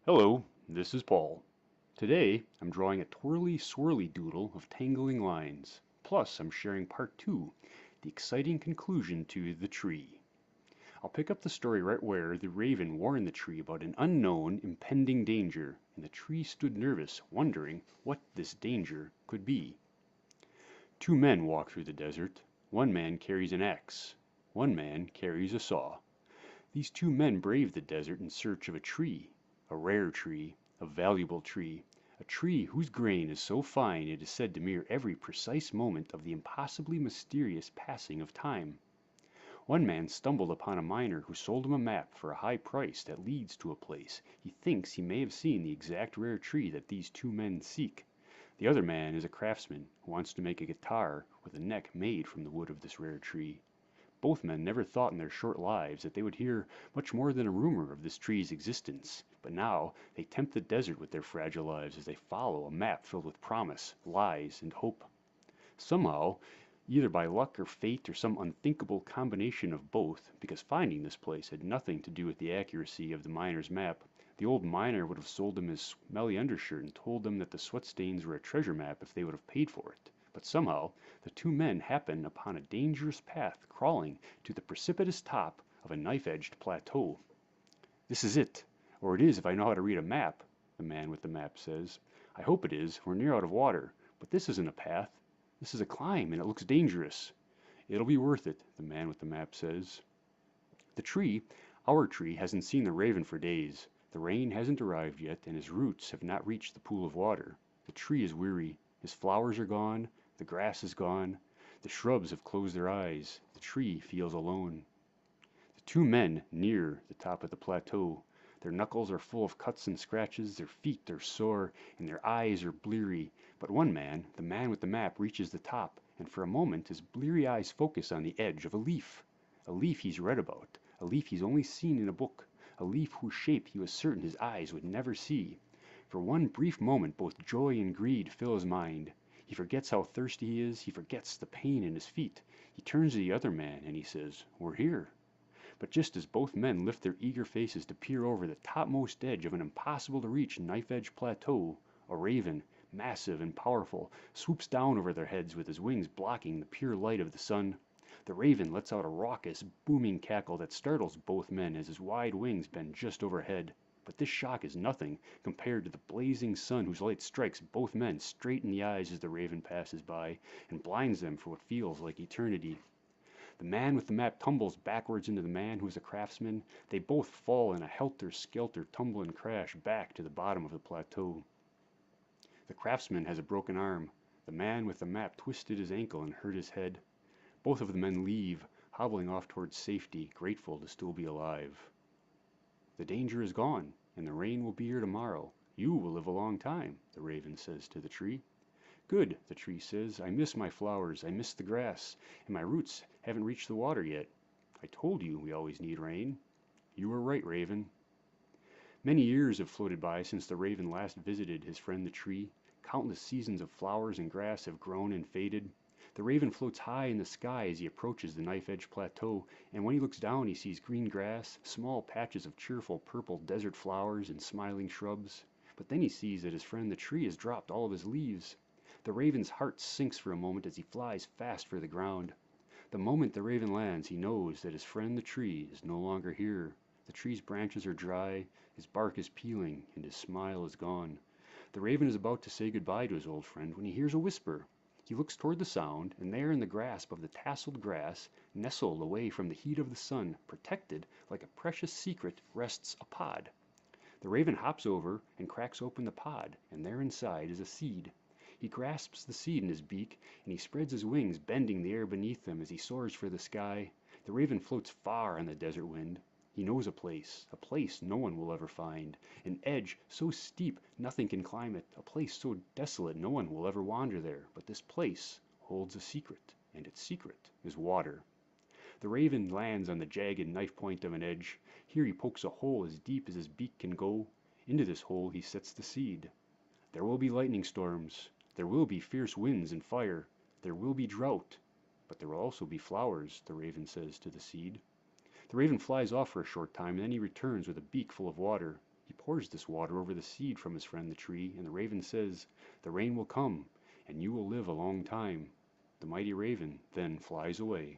Hello, this is Paul. Today I'm drawing a twirly swirly doodle of tangling lines. Plus I'm sharing part 2, the exciting conclusion to The Tree. I'll pick up the story right where the raven warned the tree about an unknown, impending danger, and the tree stood nervous, wondering what this danger could be. Two men walk through the desert. One man carries an axe. One man carries a saw. These two men brave the desert in search of a tree, a rare tree, a valuable tree, a tree whose grain is so fine it is said to mirror every precise moment of the impossibly mysterious passing of time. One man stumbled upon a miner who sold him a map for a high price that leads to a place he thinks he may have seen the exact rare tree that these two men seek. The other man is a craftsman who wants to make a guitar with a neck made from the wood of this rare tree. Both men never thought in their short lives that they would hear much more than a rumor of this tree's existence, but now they tempt the desert with their fragile lives as they follow a map filled with promise, lies, and hope. Somehow, either by luck or fate or some unthinkable combination of both, because finding this place had nothing to do with the accuracy of the miner's map, the old miner would have sold them his smelly undershirt and told them that the sweat stains were a treasure map if they would have paid for it. But somehow the two men happen upon a dangerous path crawling to the precipitous top of a knife-edged plateau. "This is it, or it is if I know how to read a map," the man with the map says. "I hope it is. We're near out of water, but this isn't a path. This is a climb, and it looks dangerous." "It'll be worth it," the man with the map says. The tree, our tree, hasn't seen the raven for days. The rain hasn't arrived yet, and his roots have not reached the pool of water. The tree is weary. His flowers are gone. The grass is gone. The shrubs have closed their eyes. The tree feels alone. The two men near the top of the plateau. Their knuckles are full of cuts and scratches, their feet are sore, and their eyes are bleary. But one man, the man with the map, reaches the top, and for a moment his bleary eyes focus on the edge of a leaf he's read about, a leaf he's only seen in a book, a leaf whose shape he was certain his eyes would never see. For one brief moment both joy and greed fill his mind. He forgets how thirsty he is, he forgets the pain in his feet. He turns to the other man and he says, "We're here." But just as both men lift their eager faces to peer over the topmost edge of an impossible-to-reach knife-edge plateau, a raven, massive and powerful, swoops down over their heads with his wings blocking the pure light of the sun. The raven lets out a raucous, booming cackle that startles both men as his wide wings bend just overhead. But this shock is nothing compared to the blazing sun whose light strikes both men straight in the eyes as the raven passes by and blinds them for what feels like eternity. The man with the map tumbles backwards into the man who is a craftsman. They both fall in a helter-skelter tumble and crash back to the bottom of the plateau. The craftsman has a broken arm. The man with the map twisted his ankle and hurt his head. Both of the men leave, hobbling off towards safety, grateful to still be alive. "The danger is gone, and the rain will be here tomorrow. You will live a long time," the raven says to the tree. "Good," the tree says. "I miss my flowers, I miss the grass, and my roots haven't reached the water yet. I told you we always need rain." "You were right, raven." Many years have floated by since the raven last visited his friend the tree. Countless seasons of flowers and grass have grown and faded. The raven floats high in the sky as he approaches the knife-edge plateau, and when he looks down he sees green grass, small patches of cheerful purple desert flowers, and smiling shrubs. But then he sees that his friend the tree has dropped all of his leaves. The raven's heart sinks for a moment as he flies fast for the ground. The moment the raven lands, he knows that his friend the tree is no longer here. The tree's branches are dry, his bark is peeling, and his smile is gone. The raven is about to say goodbye to his old friend when he hears a whisper. He looks toward the sound, and there in the grasp of the tasseled grass, nestled away from the heat of the sun, protected like a precious secret, rests a pod. The raven hops over and cracks open the pod, and there inside is a seed. He grasps the seed in his beak, and he spreads his wings, bending the air beneath him as he soars for the sky. The raven floats far on the desert wind. He knows a place no one will ever find, an edge so steep nothing can climb it, a place so desolate no one will ever wander there. But this place holds a secret, and its secret is water. The raven lands on the jagged knife point of an edge. Here he pokes a hole as deep as his beak can go. Into this hole he sets the seed. There will be lightning storms. There will be fierce winds and fire. There will be drought. But there will also be flowers, the raven says to the seed. The raven flies off for a short time, and then he returns with a beak full of water. He pours this water over the seed from his friend the tree, and the raven says, "The rain will come, and you will live a long time." The mighty raven then flies away.